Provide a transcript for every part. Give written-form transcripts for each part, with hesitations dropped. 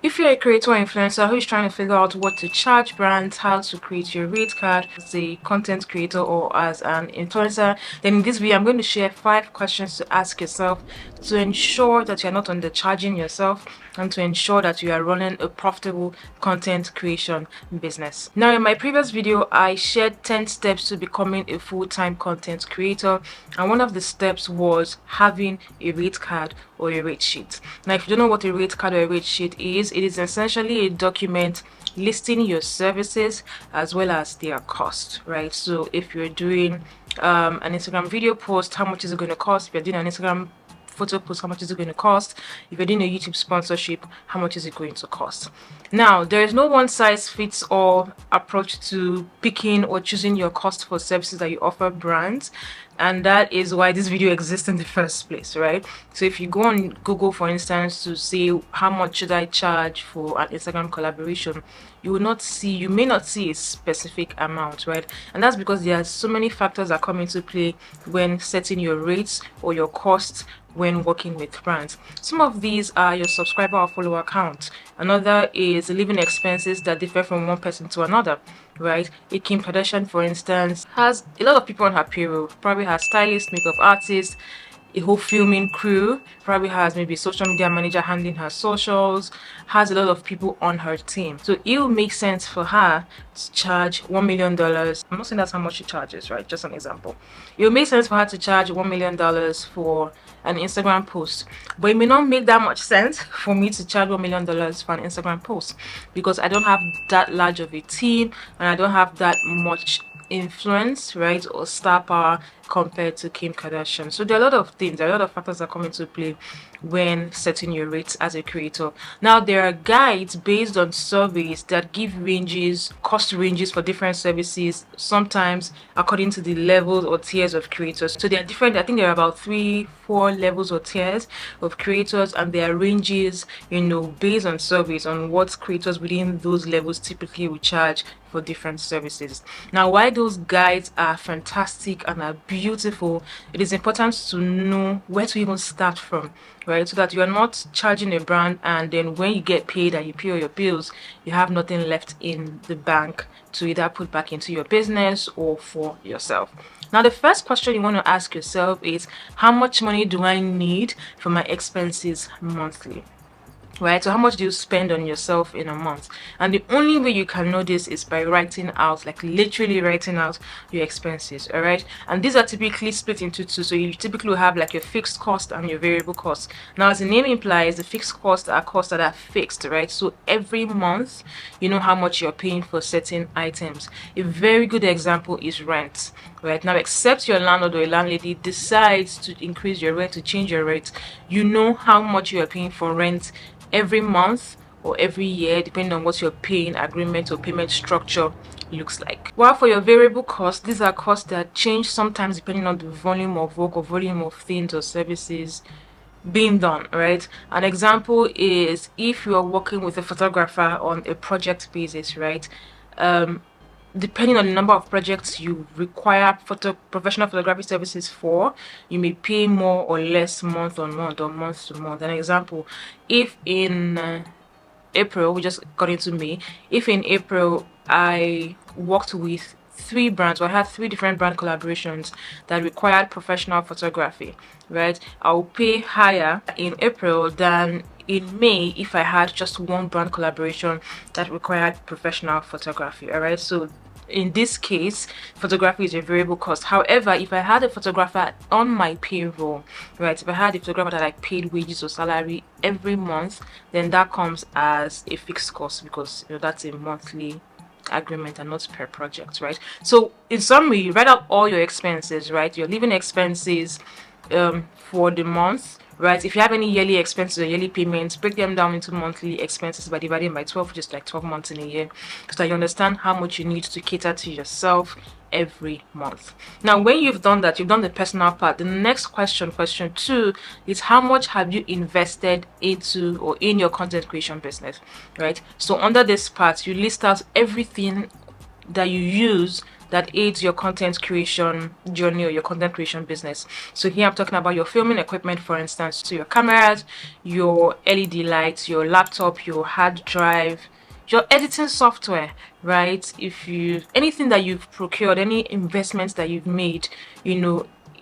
If you're a creator or influencer who is trying to figure out what to charge brands, how to create your rate card as a content creator or as an influencer, then in this video I'm going to share 5 questions to ask yourself to ensure that you're not undercharging yourself and to ensure that you are running a profitable content creation business. Now, in my previous video, I shared 10 steps to becoming a full-time content creator, and one of the steps was having a rate card or a rate sheet. Now, if you don't know what a rate card or a rate sheet is, it is essentially a document listing your services as well as their cost, right? So if you're doing an Instagram video post, how much is it going to cost? If you're doing an Instagram photo post, how much is it going to cost? If you're doing a YouTube sponsorship, how much is it going to cost? Now, there is no one size fits all approach to picking or choosing your cost for services that you offer brands, and that is why this video exists in the first place, right? So if you go on Google, for instance, to say how much should I charge for an Instagram collaboration, you may not see a specific amount, right? And that's because there are so many factors that come into play when setting your rates or your costs when working with brands. Some of these are your subscriber or follower count. Another is living expenses that differ from one person to another, right? A Kim Kardashian, for instance, has a lot of people on her payroll, probably has stylists, makeup artists, a whole filming crew, probably has maybe a social media manager handling her socials, has a lot of people on her team. So it will make sense for her to charge $1 million. I'm not saying that's how much she charges, right? Just an example. It will make sense for her to charge $1 million for an Instagram post, but it may not make that much sense for me to charge $1 million for an Instagram post because I don't have that large of a team and I don't have that much influence, right, or star power compared to Kim Kardashian. So there are a lot of things, there are a lot of factors that come into play when setting your rates as a creator. Now, there are guides based on surveys that give ranges, cost ranges for different services, sometimes according to the levels or tiers of creators. So there are different, I think there are about 3-4 levels or tiers of creators, and there are ranges, based on surveys on what creators within those levels typically will charge for different services. Now, why those guides are fantastic and are beautiful, it is important to know where to even start from, right? So that you are not charging a brand and then when you get paid and you pay all your bills, you have nothing left in the bank to either put back into your business or for yourself. Now, the first question you want to ask yourself is, how much money do I need for my expenses monthly? Right, so how much do you spend on yourself in a month? And the only way you can know this is by writing out, like literally writing out your expenses. All right, and these are typically split into two, so you typically will have like your fixed cost and your variable cost. Now, as the name implies, the fixed costs are costs that are fixed, right? So every month you know how much you're paying for certain items. A very good example is rent. Right now, except your landlord or a landlady decides to increase your rent, to change your rate, you know how much you are paying for rent every month or every year, depending on what your paying agreement or payment structure looks like. While for your variable costs, these are costs that change sometimes depending on the volume of work or volume of things or services being done, right? An example is if you are working with a photographer on a project basis, right? Depending on the number of projects you require professional photography services for, you may pay more or less month on month or month to month. An example, if in April, we just got into May, if in April I worked with 3 brands, or I had 3 different brand collaborations that required professional photography, right? I'll pay higher in April than in May if I had just 1 brand collaboration that required professional photography. All right, so in this case, photography is a variable cost. However, if I had a photographer on my payroll, right, if I had a photographer that I paid wages or salary every month, then that comes as a fixed cost because that's a monthly agreement and not per project, right? So in summary, write out all your expenses, right? Your living expenses for the month, right? If you have any yearly expenses or yearly payments, break them down into monthly expenses by dividing by 12, just like 12 months in a year, so that you understand how much you need to cater to yourself every month. Now, when you've done that, you've done the personal part. The next question 2, is how much have you invested into or in your content creation business, right? So under this part, you list out everything that you use that aids your content creation journey or your content creation business. So here I'm talking about your filming equipment, for instance, so your cameras, your LED lights, your laptop, your hard drive, your editing software, right? If you anything that you've procured, any investments that you've made,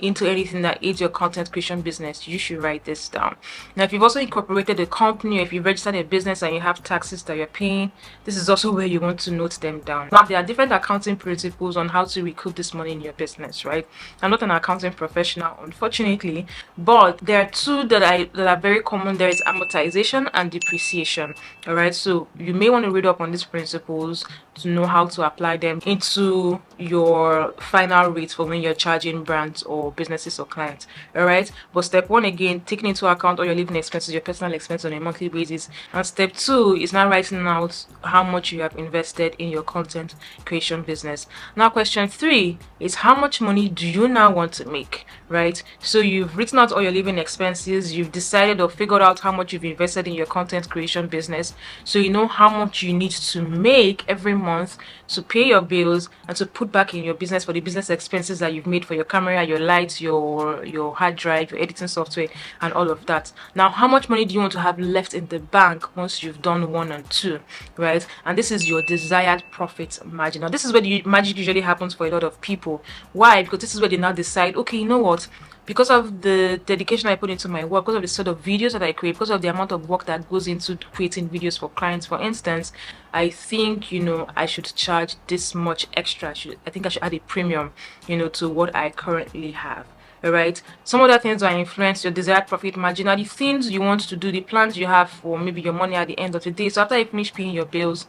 into anything that aids your content creation business, you should write this down. Now, if you've also incorporated a company, or if you've registered a business and you have taxes that you're paying, this is also where you want to note them down. Now, there are different accounting principles on how to recoup this money in your business, right? I'm not an accounting professional, unfortunately, but there are two that are very common. There is amortization and depreciation. All right, so you may want to read up on these principles to know how to apply them into your final rates for when you're charging brands or businesses or clients. All right, but step one, again, taking into account all your living expenses, your personal expenses on a monthly basis, and step two is now writing out how much you have invested in your content creation business. Now, question three is how much money do you now want to make, right? So you've written out all your living expenses, you've decided or figured out how much you've invested in your content creation business, so you know how much you need to make every month to pay your bills and to put back in your business for the business expenses that you've made for your camera, your lights, your hard drive, your editing software, and all of that. Now, how much money do you want to have left in the bank once you've done 1 and 2, right? And this is your desired profit margin. Now, this is where the magic usually happens for a lot of people. Why? Because this is where they now decide, okay, you know what, because of the dedication I put into my work, because of the sort of videos that I create, because of the amount of work that goes into creating videos for clients, for instance, I think, I should charge this much extra. I think I should add a premium, to what I currently have. All right. Some other things that influence your desired profit margin are the things you want to do, the plans you have for maybe your money at the end of the day. So after you finish paying your bills,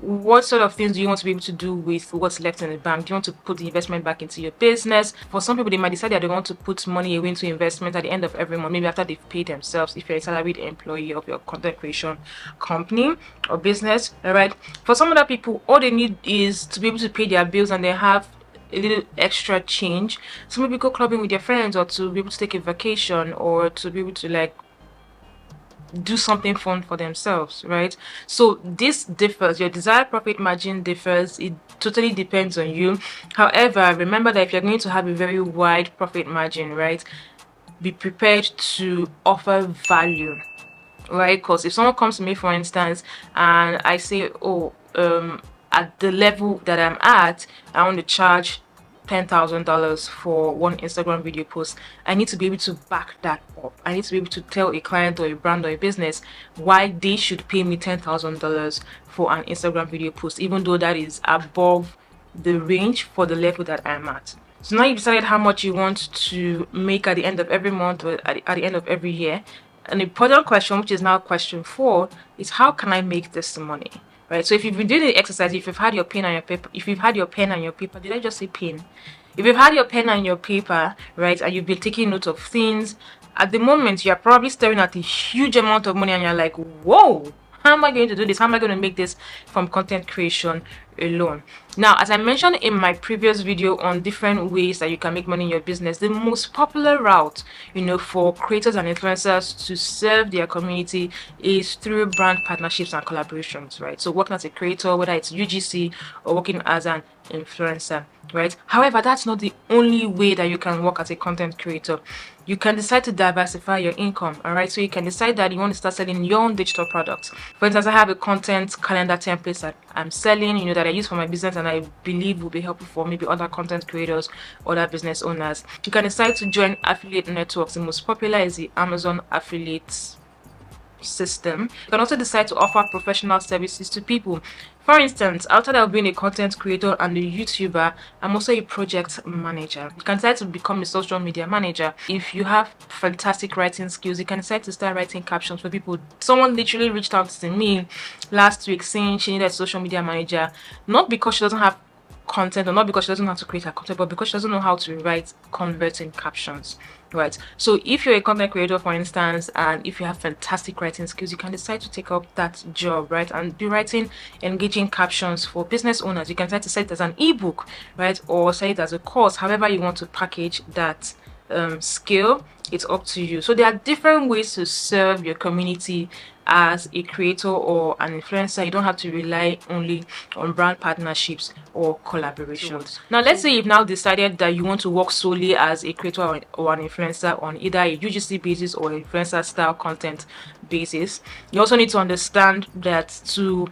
what sort of things do you want to be able to do with what's left in the bank? Do you want to put the investment back into your business? For some people, they might decide that they want to put money away into investment at the end of every month, maybe after they've paid themselves, if you're a salaried employee of your content creation company or business. All right. For some other people, all they need is to be able to pay their bills and they have a little extra change. So maybe go clubbing with your friends, or to be able to take a vacation, or to be able to do something fun for themselves, right? So this differs. Your desired profit margin differs. It totally depends on you. However, remember that if you're going to have a very wide profit margin, right, be prepared to offer value, right? Because if someone comes to me, for instance, and I say, at the level that I'm at, I want to charge $10,000 for one Instagram video post, I need to be able to back that up. I need to be able to tell a client or a brand or a business why they should pay me $10,000 for an Instagram video post, even though that is above the range for the level that I'm at. So now you've decided how much you want to make at the end of every month or at the end of every year. An important question, which is now question 4, is how can I make this money? Right, so if you've been doing the exercise, if you've had your pen and your paper, did I just say pen? If you've had your pen and your paper, right, and you've been taking note of things, at the moment you're probably staring at a huge amount of money and you're like, whoa, how am I going to do this? How am I going to make this from content creation alone? Now, as I mentioned in my previous video on different ways that you can make money in your business, the most popular route, for creators and influencers to serve their community is through brand partnerships and collaborations, right? So working as a creator, whether it's UGC or working as an influencer, right? However, that's not the only way that you can work as a content creator. You can decide to diversify your income, all right? So you can decide that you want to start selling your own digital products. For instance, I have a content calendar template that I'm selling, that I use for my business and I believe will be helpful for maybe other content creators, other business owners. You can decide to join affiliate networks. The most popular is the Amazon affiliates system. You can also decide to offer professional services to people. For instance, outside of being a content creator and a YouTuber, I'm also a project manager. You can decide to become a social media manager. If you have fantastic writing skills, you can decide to start writing captions for people. Someone literally reached out to me last week saying she needed a social media manager, not because she doesn't have content or not because she doesn't know how to create her content, but because she doesn't know how to write converting captions, right? So if you're a content creator, for instance, and if you have fantastic writing skills, you can decide to take up that job, right, and be writing engaging captions for business owners. You can decide to sell it as an ebook, right, or sell it as a course, however you want to package that scale, it's up to you. So there are different ways to serve your community as a creator or an influencer. You don't have to rely only on brand partnerships or collaborations. Now let's say you've now decided that you want to work solely as a creator or an influencer on either a UGC basis or influencer style content basis. You also need to understand that to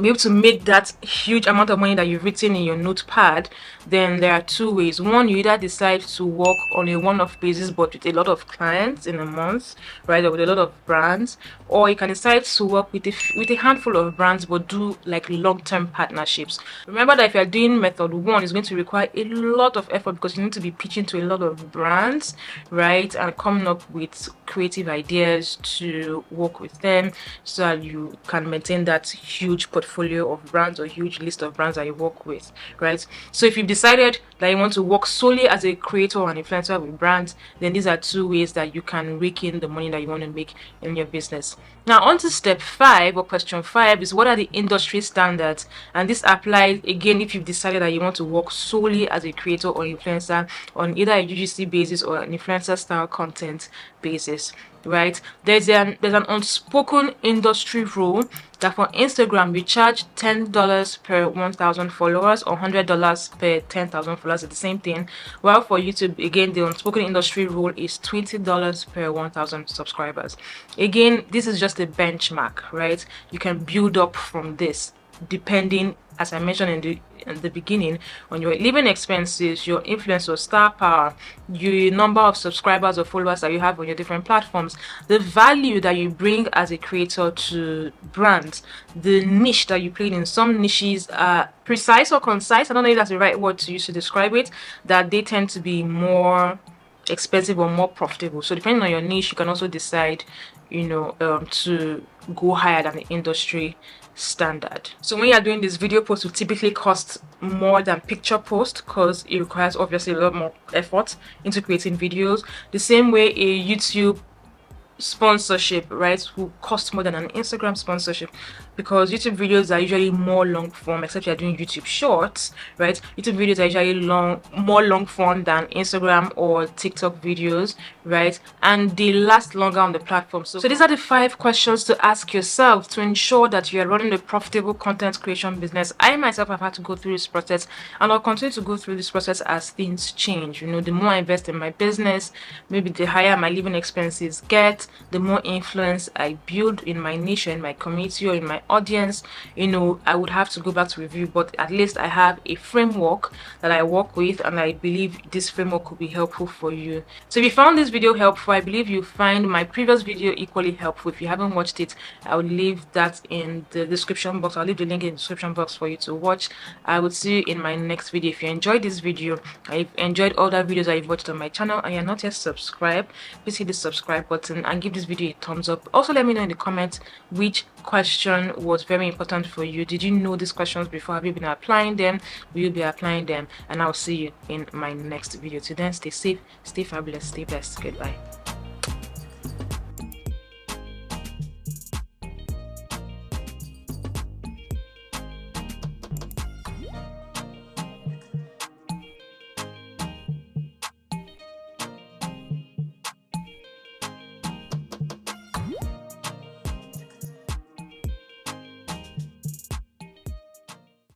be able to make that huge amount of money that you've written in your notepad, then there are two ways. One, you either decide to work on a one-off basis but with a lot of clients in a month, right, or with a lot of brands, or you can decide to work with a handful of brands but do like long-term partnerships. Remember that if you're doing method one, it's going to require a lot of effort because you need to be pitching to a lot of brands, right, and coming up with creative ideas to work with them so that you can maintain that huge portfolio of brands or huge list of brands that you work with, right? So if you've decided that you want to work solely as a creator or an influencer with brands, then these are two ways that you can rake in the money that you want to make in your business. Now on to step 5, or question 5, is what are the industry standards? And this applies again if you've decided that you want to work solely as a creator or influencer on either a UGC basis or an influencer style content basis, right? There's an unspoken industry rule that for Instagram we charge $10 per 1,000 followers or $100 per 10,000 followers. It's the same thing. While for YouTube, again, the unspoken industry rule is $20 per 1,000 subscribers. Again, this is just a benchmark, right? You can build up from this depending, as I mentioned in the beginning, on your living expenses, your influence or star power, your number of subscribers or followers that you have on your different platforms, the value that you bring as a creator to brands, the niche that you play in. Some niches are precise or concise, I don't know if that's the right word to use to describe it, that they tend to be more expensive or more profitable. So depending on your niche, you can also decide, to go higher than the industry standard. So when you're doing this, video post will typically cost more than picture post because it requires obviously a lot more effort into creating videos. The same way a YouTube sponsorship, right, will cost more than an Instagram sponsorship because YouTube videos are usually more long form, except you're doing YouTube shorts, right? YouTube videos are usually more long form than Instagram or TikTok videos, right? And they last longer on the platform. So these are the 5 questions to ask yourself to ensure that you are running a profitable content creation business. I myself have had to go through this process, and I'll continue to go through this process as things change. The more I invest in my business, maybe the higher my living expenses get, the more influence I build in my niche, in my community, or in my audience. I would have to go back to review, but at least I have a framework that I work with, and I believe this framework could be helpful for you. So if you found this video helpful, I believe you find my previous video equally helpful. If you haven't watched it, I'll leave that in the description box. I'll leave the link in the description box for you to watch. I will see you in my next video. If you enjoyed this video, I've enjoyed other videos I've watched on my channel, and you're not yet subscribed, please hit the subscribe button and give this video a thumbs up. Also, let me know in the comments which question was very important for you. Did you know these questions before? Have you been applying them? Will you be applying them? And I'll see you in my next video. Till then, stay safe, stay fabulous, stay blessed. Goodbye.